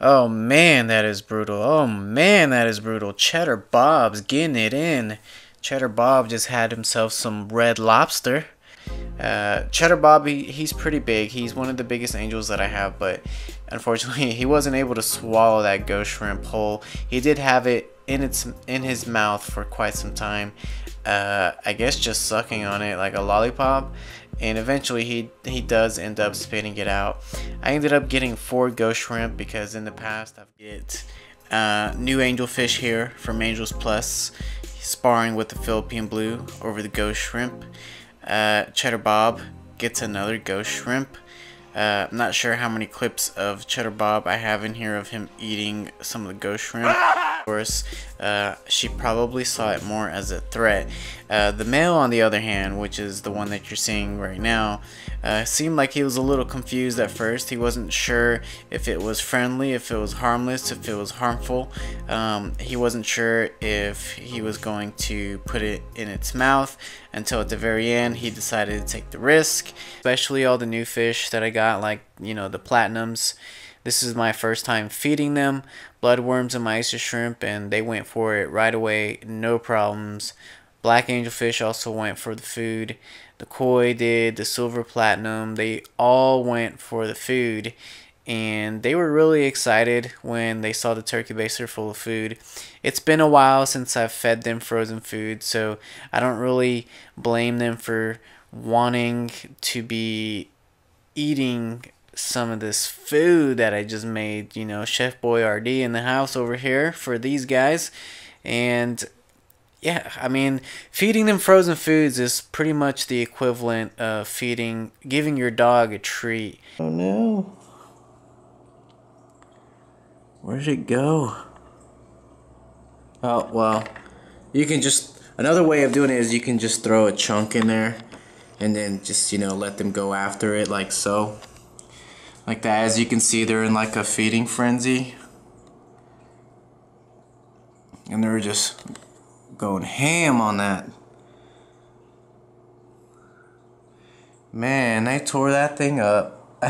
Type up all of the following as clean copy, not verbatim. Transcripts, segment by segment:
Oh man, that is brutal. Oh man, that is brutal. Cheddar Bob's getting it in. Cheddar Bob just had himself some red lobster. Cheddar Bob, he's pretty big. He's one of the biggest angels that I have, but unfortunately, he wasn't able to swallow that ghost shrimp whole. He did have it in his mouth for quite some time. I guess just sucking on it like a lollipop, and eventually he does end up spitting it out. I ended up getting 4 ghost shrimp because in the past I've get new angelfish here from Angels Plus, sparring with the Philippine Blue over the ghost shrimp. Cheddar Bob gets another ghost shrimp. I'm not sure how many clips of Cheddar Bob I have in here of him eating some of the ghost shrimp. Of course, she probably saw it more as a threat. The male, on the other hand, which is the one that you're seeing right now, seemed like he was a little confused at first. He wasn't sure if it was friendly, if it was harmless, if it was harmful. He wasn't sure if he was going to put it in its mouth until at the very end he decided to take the risk. Especially all the new fish that I got, like, you know, the platinums. This is my first time feeding them bloodworms and mysis shrimp, and they went for it right away, no problems. Black angelfish also went for the food. The koi did, the silver platinum, they all went for the food, and they were really excited when they saw the turkey baster full of food. It's been a while since I've fed them frozen food, so I don't really blame them for wanting to be eating some of this food that I just made. You know, Chef Boyardee in the house over here for these guys. And yeah, I mean, feeding them frozen foods is pretty much the equivalent of giving your dog a treat. Oh no. Where'd it go? Oh, well, you can just, another way of doing it is you can just throw a chunk in there and then just, you know, let them go after it like so. Like that. As you can see, they're in like a feeding frenzy. And they're just going ham on that. Man, they tore that thing up.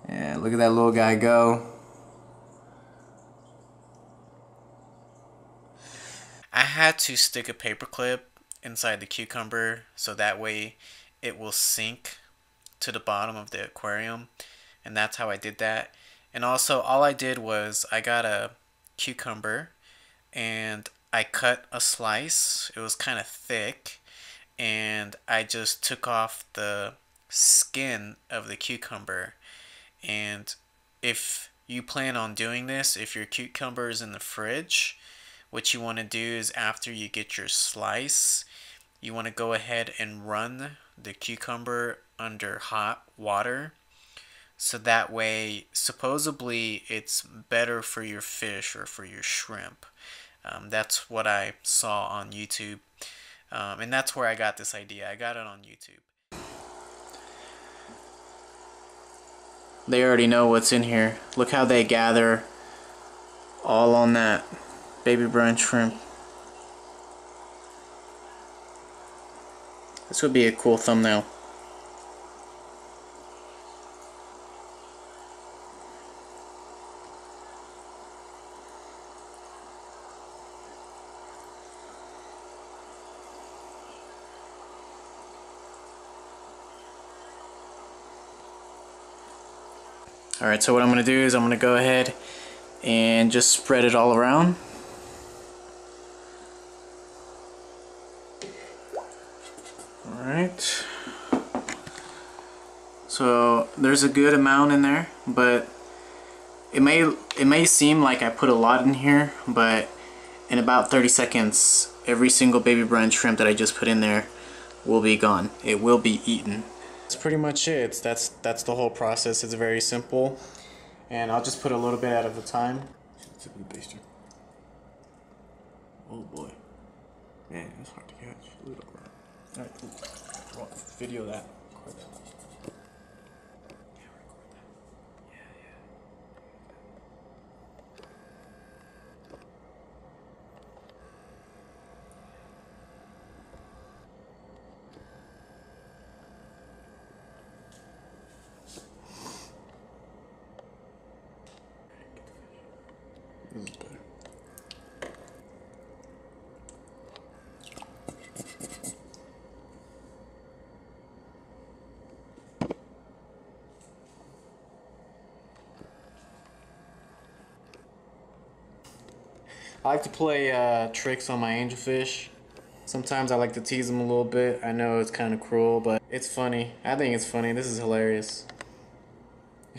Yeah, look at that little guy go. I had to stick a paper clip inside the cucumber so that way it will sink to the bottom of the aquarium, and that's how I did that. And also, all I did was I got a cucumber and I cut a slice. It was kind of thick, and I just took off the skin of the cucumber. And if you plan on doing this, if your cucumber is in the fridge, what you want to do is after you get your slice, you want to go ahead and run the cucumber under hot water, so that way supposedly it's better for your fish or for your shrimp. That's what I saw on YouTube, and that's where I got this idea. I got it on YouTube. They already know what's in here. Look how they gather all on that baby brine shrimp. This would be a cool thumbnail. Alright, so what I'm going to do is I'm going to go ahead and just spread it all around. Alright. So there's a good amount in there, but it may seem like I put a lot in here, but in about 30 seconds every single baby brine shrimp that I just put in there will be gone. It will be eaten. That's pretty much it. That's the whole process. It's very simple, and I'll just put a little bit at a time. Oh boy, man, it's hard to catch. All right, cool. Well, video that. I like to play tricks on my angelfish. Sometimes I like to tease them a little bit. I know it's kind of cruel, but it's funny. I think it's funny. This is hilarious.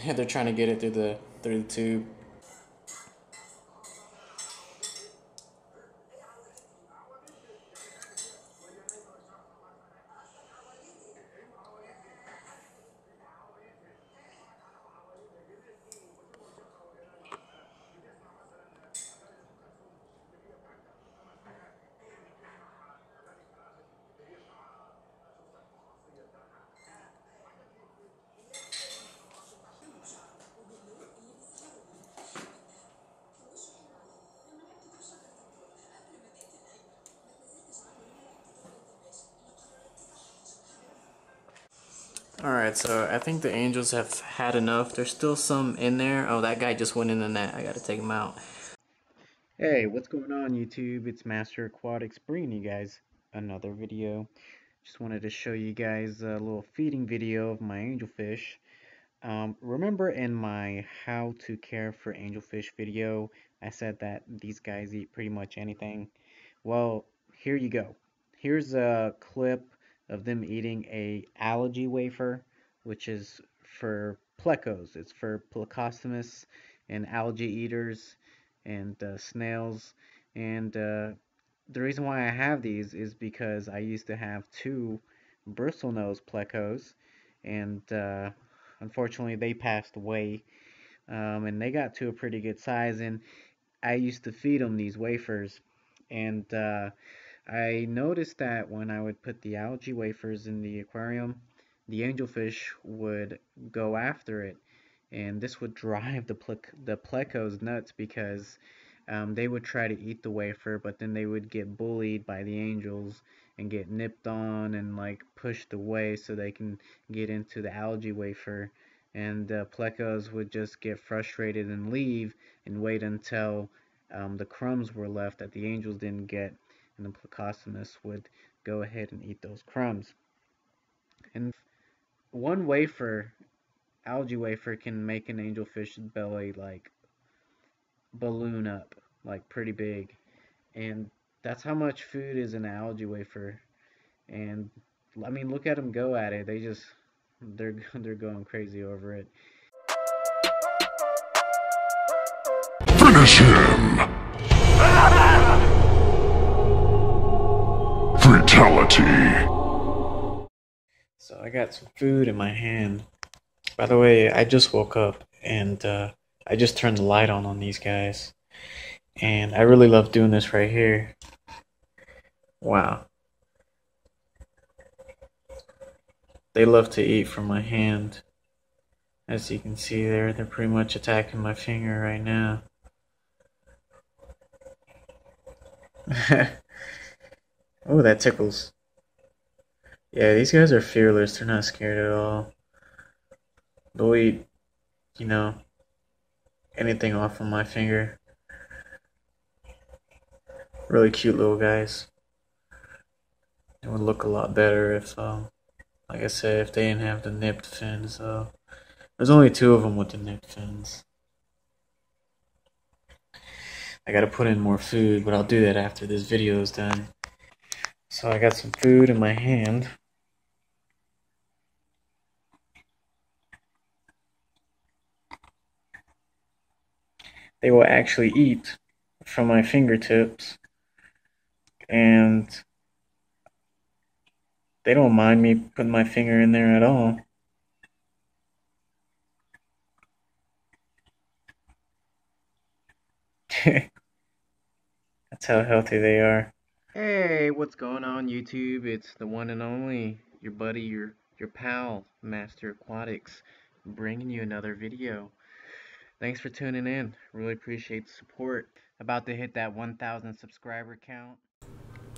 They're trying to get it through the tube. Alright, so I think the angels have had enough. There's still some in there. Oh, that guy just went in the net. I gotta take him out. Hey, what's going on YouTube? It's Master Aquatics bringing you guys another video. Just wanted to show you guys a little feeding video of my angelfish. Remember in my how to care for angelfish video, I said that these guys eat pretty much anything. Well, here you go. Here's a clip of them eating a algae wafer, which is for plecos. It's for plecostomus and algae eaters and snails. And the reason why I have these is because I used to have two bristlenose plecos, and unfortunately they passed away. And they got to a pretty good size, and I used to feed them these wafers, and I noticed that when I would put the algae wafers in the aquarium, the angelfish would go after it, and this would drive the plecos nuts because they would try to eat the wafer, but then they would get bullied by the angels and get nipped on and like pushed away so they can get into the algae wafer, and the plecos would just get frustrated and leave and wait until the crumbs were left that the angels didn't get, and the plecostomus would go ahead and eat those crumbs. And one wafer, algae wafer, can make an angelfish's belly like balloon up, like pretty big. And that's how much food is in an algae wafer. And I mean, look at them go at it. They're going crazy over it. Finish him! Fatality. So I got some food in my hand. By the way, I just woke up and I just turned the light on these guys. And I really love doing this right here. Wow. They love to eat from my hand. As you can see there, they're pretty much attacking my finger right now. Oh, that tickles. Yeah, these guys are fearless. They're not scared at all. They'll eat, you know, anything off of my finger. Really cute little guys. It would look a lot better if, like I said, if they didn't have the nipped fins. There's only two of them with the nipped fins. I gotta put in more food, but I'll do that after this video is done. So I got some food in my hand. They will actually eat from my fingertips, and they don't mind me putting my finger in there at all. That's how healthy they are. Hey, what's going on YouTube? It's the one and only, your buddy, your pal, Master Aquatics, bringing you another video. Thanks for tuning in. Really appreciate the support. About to hit that 1,000 subscriber count.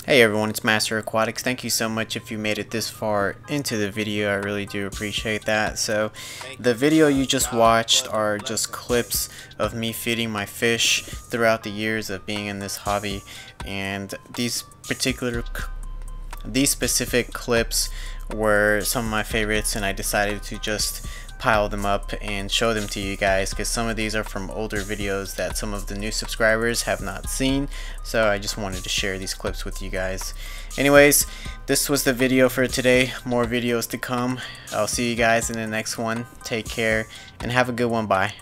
Hey everyone, it's Master Aquatics. Thank you so much if you made it this far into the video. I really do appreciate that. So the video you just watched are just clips of me feeding my fish throughout the years of being in this hobby, and these specific clips were some of my favorites, and I decided to just pile them up and show them to you guys, because some of these are from older videos that some of the new subscribers have not seen, so I just wanted to share these clips with you guys. Anyways, this was the video for today. More videos to come. I'll see you guys in the next one. Take care and have a good one. Bye.